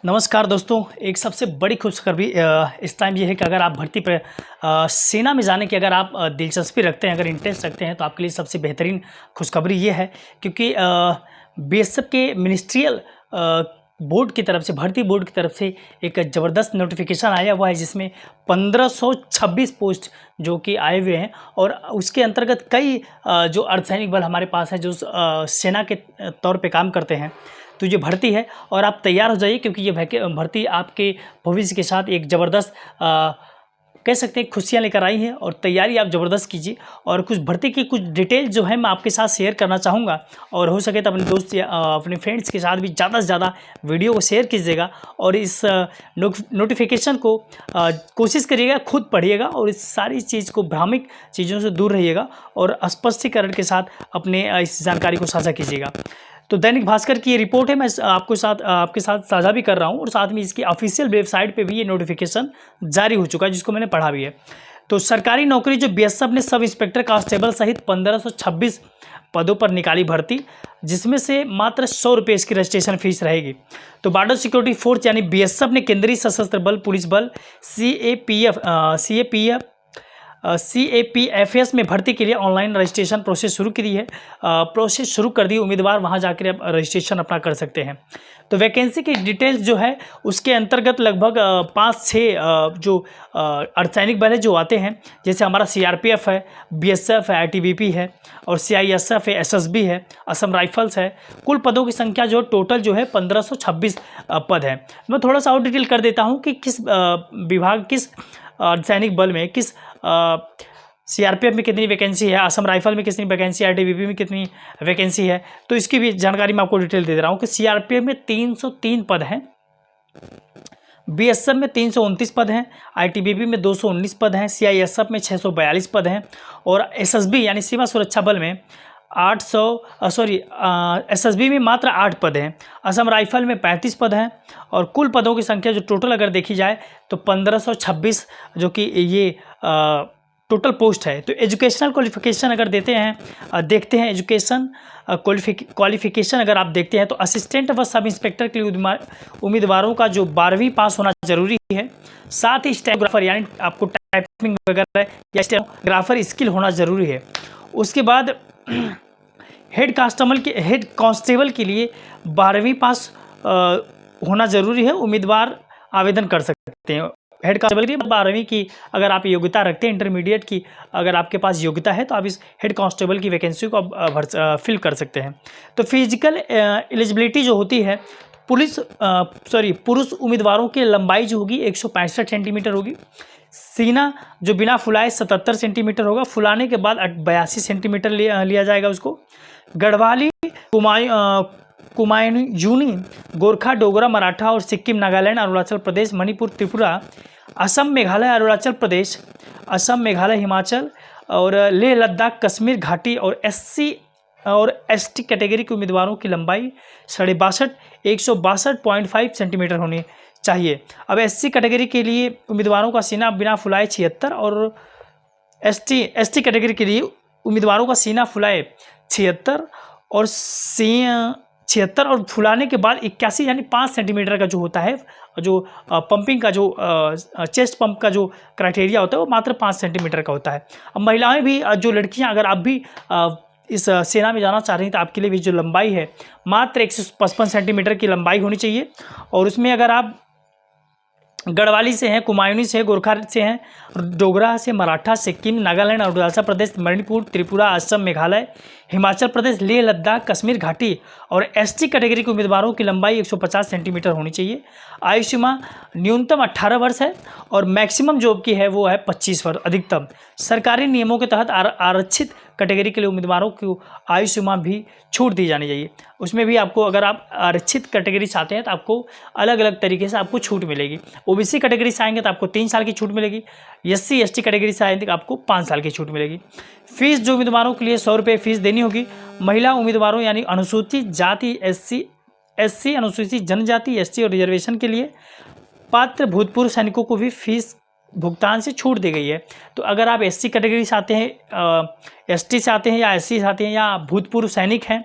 नमस्कार दोस्तों, एक सबसे बड़ी खुशखबरी इस टाइम ये है कि अगर आप भर्ती पर सेना में जाने की अगर आप दिलचस्पी रखते हैं, अगर इंटरेस्ट रखते हैं तो आपके लिए सबसे बेहतरीन खुशखबरी ये है क्योंकि बीएसएफ के मिनिस्ट्रियल बोर्ड की तरफ से, भर्ती बोर्ड की तरफ से एक ज़बरदस्त नोटिफिकेशन आया हुआ है जिसमें 1526 पोस्ट जो कि आए हुए हैं और उसके अंतर्गत कई जो अर्धसैनिक बल हमारे पास है जो सेना के तौर पे काम करते हैं, तो ये भर्ती है और आप तैयार हो जाइए क्योंकि ये भर्ती आपके भविष्य के साथ एक ज़बरदस्त कह सकते हैं खुशियाँ लेकर आई है और तैयारी आप ज़बरदस्त कीजिए। और कुछ भर्ती की कुछ डिटेल जो है मैं आपके साथ शेयर करना चाहूँगा और हो सके तो अपने दोस्त या अपने फ्रेंड्स के साथ भी ज़्यादा से ज़्यादा वीडियो को शेयर कीजिएगा और इस नोटिफिकेशन को कोशिश करिएगा, खुद पढ़िएगा और इस सारी चीज़ को भ्रामक चीज़ों से दूर रहिएगा और स्पष्टीकरण के साथ अपने इस जानकारी को साझा कीजिएगा। तो दैनिक भास्कर की ये रिपोर्ट है, मैं आपके साथ साझा भी कर रहा हूँ और साथ में इसकी ऑफिशियल वेबसाइट पे भी ये नोटिफिकेशन जारी हो चुका है जिसको मैंने पढ़ा भी है। तो सरकारी नौकरी जो बीएसएफ ने सब इंस्पेक्टर कांस्टेबल सहित 1526 पदों पर निकाली भर्ती, जिसमें से मात्र 100 रुपये इसकी रजिस्ट्रेशन फीस रहेगी। तो बॉर्डर सिक्योरिटी फोर्स यानी बीएसएफ ने केंद्रीय सशस्त्र बल पुलिस बल CAPFS में भर्ती के लिए ऑनलाइन रजिस्ट्रेशन प्रोसेस शुरू की है। प्रोसेस शुरू कर दी, उम्मीदवार वहां जाकर अब रजिस्ट्रेशन अपना कर सकते हैं। तो वैकेंसी की डिटेल्स जो है उसके अंतर्गत लगभग 5-6 जो अर्धसैनिक बल है जो आते हैं, जैसे हमारा CRPF है, BSF है, ITBP है और CISF है, SSB है, असम राइफल्स है। कुल पदों की संख्या जो टोटल जो है 1526 पद है। मैं थोड़ा सा और डिटेल कर देता हूँ कि किस विभाग, किस सैनिक बल में, किस CRPF में कितनी वैकेंसी है, असम राइफल में कितनी वैकेंसी है, ITBP में कितनी वैकेंसी है, तो इसकी भी जानकारी मैं आपको डिटेल दे रहा हूँ कि CRPF में 303 पद हैं, BSF में 329 पद हैं, ITBP में 219 पद हैं, CISF में 642 पद हैं और SSB यानी सीमा सुरक्षा बल में SSB में मात्र 8 पद हैं, असम राइफल में 35 पद हैं और कुल पदों की संख्या जो टोटल अगर देखी जाए तो 1526 जो कि ये टोटल पोस्ट है। तो एजुकेशनल क्वालिफिकेशन अगर देखते हैं एजुकेशन क्वालिफिकेशन अगर आप देखते हैं तो असिस्टेंट व सब इंस्पेक्टर के लिए उम्मीदवारों का जो 12वीं पास होना जरूरी है, साथ ही स्टेनोग्राफर यानी आपको टाइपिंग वगैरह या स्टेनोग्राफर स्किल होना जरूरी है। उसके बाद हेड कांस्टेबल के लिए 12वीं पास होना जरूरी है, उम्मीदवार आवेदन कर सकते हैं। हेड कांस्टेबल की 12वीं की अगर आप योग्यता रखते हैं, इंटरमीडिएट की अगर आपके पास योग्यता है तो आप इस हेड कांस्टेबल की वैकेंसी को फिल कर सकते हैं। तो फिजिकल एलिजिबिलिटी जो होती है पुरुष उम्मीदवारों की लंबाई जो होगी 165 सेंटीमीटर होगी, सीना जो बिना फुलाए 77 सेंटीमीटर होगा, फुलाने के बाद 82 सेंटीमीटर लिया जाएगा उसको। गढ़वाली, कुमायूनी, गोरखा, डोगरा, मराठा और सिक्किम, नागालैंड, अरुणाचल प्रदेश, मणिपुर, त्रिपुरा, असम, मेघालय, अरुणाचल प्रदेश, असम, मेघालय, हिमाचल और लेह लद्दाख, कश्मीर घाटी और SC और ST कैटेगरी के उम्मीदवारों की लंबाई 162.5 सेंटीमीटर होनी चाहिए। अब SC कैटेगरी के लिए उम्मीदवारों का सीना बिना फुलाए 76 और ST कैटेगरी के लिए उम्मीदवारों का सीना फुलाए 76 और फुलाने के बाद 81 यानी 5 सेंटीमीटर का जो होता है, जो पंपिंग का जो चेस्ट पंप का जो क्राइटेरिया होता है वो मात्र 5 सेंटीमीटर का होता है। अब महिलाएं भी, जो लड़कियां अगर आप भी इस सेना में जाना चाह रही हैं तो आपके लिए भी जो लंबाई है मात्र 155 सेंटीमीटर की लंबाई होनी चाहिए। और उसमें अगर आप गढ़वाली से हैं, कुमायूनी से हैं, गोरखा से हैं, डोगरा से, मराठा, सिक्किम, नागालैंड, अरुणाचल प्रदेश, मणिपुर, त्रिपुरा, असम, मेघालय, हिमाचल प्रदेश, लेह लद्दाख, कश्मीर घाटी और ST कैटेगरी के उम्मीदवारों की लंबाई 150 सेंटीमीटर होनी चाहिए। आयु सीमा न्यूनतम 18 वर्ष है और मैक्सिमम जो की है वो है 25 वर्ष अधिकतम। सरकारी नियमों के तहत आरक्षित कैटेगरी के लिए उम्मीदवारों को आयु सीमा भी छूट दी जानी चाहिए। उसमें भी आपको, अगर आप आरक्षित कैटेगरी चाहते हैं तो आपको अलग अलग तरीके से आपको छूट मिलेगी। OBC कैटेगरी से आएंगे तो आपको 3 साल की छूट मिलेगी, SC ST कैटेगरी से आएंगे तो आपको 5 साल की छूट मिलेगी। फीस जो उम्मीदवारों के लिए 100 रुपये फीस देनी होगी। महिला उम्मीदवारों यानी अनुसूचित जाति SC अनुसूचित जनजाति ST और रिजर्वेशन के लिए पात्र भूतपूर्व सैनिकों को भी फीस भुगतान से छूट दी गई है। तो अगर आप SC कैटेगरी से आते हैं, ST से आते हैं या SC से आते हैं या भूतपूर्व सैनिक हैं,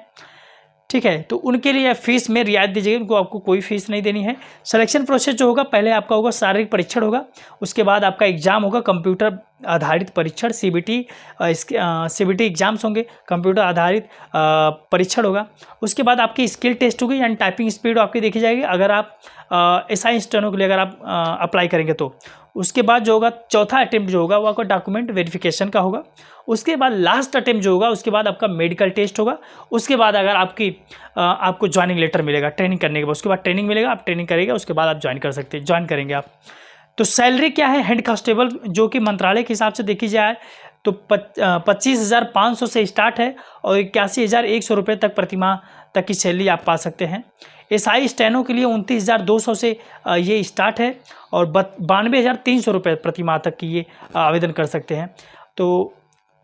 ठीक है, तो उनके लिए फीस में रियायत दी जाएगी, उनको आपको कोई फीस नहीं देनी है। सिलेक्शन प्रोसेस जो होगा, पहले आपका होगा शारीरिक परीक्षण होगा, उसके बाद आपका एग्जाम होगा कंप्यूटर आधारित परीक्षण, सीबीटी, इसके सीबीटी एग्जाम्स होंगे, कंप्यूटर आधारित परीक्षण होगा। उसके बाद आपकी स्किल टेस्ट होगी, यानी टाइपिंग स्पीड आपकी देखी जाएगी अगर आप एसआई स्टेनो के लिए अगर आप अप्लाई करेंगे तो। उसके बाद जो होगा चौथा अटेम्प्ट जो होगा वो आपका डॉक्यूमेंट वेरिफिकेशन का होगा। उसके बाद लास्ट अटेम्प्ट जो होगा उसके बाद आपका मेडिकल टेस्ट होगा। उसके बाद अगर आपको ज्वाइनिंग लेटर मिलेगा ट्रेनिंग करने के बाद, उसके बाद ट्रेनिंग मिलेगा, आप ट्रेनिंग करेंगे, उसके बाद आप ज्वाइन करेंगे आप। तो सैलरी क्या है हेड कांस्टेबल जो कि मंत्रालय के हिसाब से देखी जाए तो 25,500 से स्टार्ट है और 81,100 रुपये तक प्रतिमाह तक की सैलरी आप पा सकते हैं। एसआई स्टेनो के लिए 29,200 से ये स्टार्ट है और 92,300 रुपये प्रतिमाह तक की ये आवेदन कर सकते हैं। तो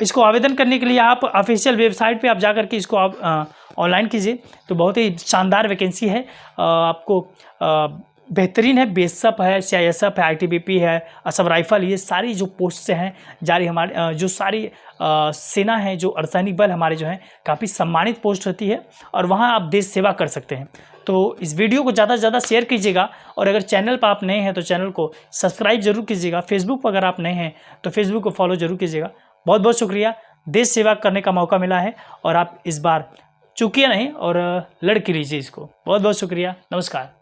इसको आवेदन करने के लिए आप ऑफिशियल वेबसाइट पे आप जा कर के इसको आप ऑनलाइन कीजिए। तो बहुत ही शानदार वैकेंसी है, आपको बेहतरीन है। बीएसएफ है, सीआईएसएफ है, आईटीबीपी है, असम राइफल, ये सारी जो पोस्ट हैं जारी हमारे जो सारी सेना है, जो अर्धसैनिक बल हमारे जो हैं काफ़ी सम्मानित पोस्ट होती है और वहाँ आप देश सेवा कर सकते हैं। तो इस वीडियो को ज़्यादा से ज़्यादा शेयर कीजिएगा और अगर चैनल पर आप नए हैं तो चैनल को सब्सक्राइब जरूर कीजिएगा। फेसबुक पर अगर आप नए हैं तो फेसबुक को फॉलो जरूर कीजिएगा। बहुत बहुत शुक्रिया, देश सेवा करने का मौका मिला है और आप इस बार चूकिए नहीं और लड़ के लीजिए इसको। बहुत बहुत शुक्रिया, नमस्कार।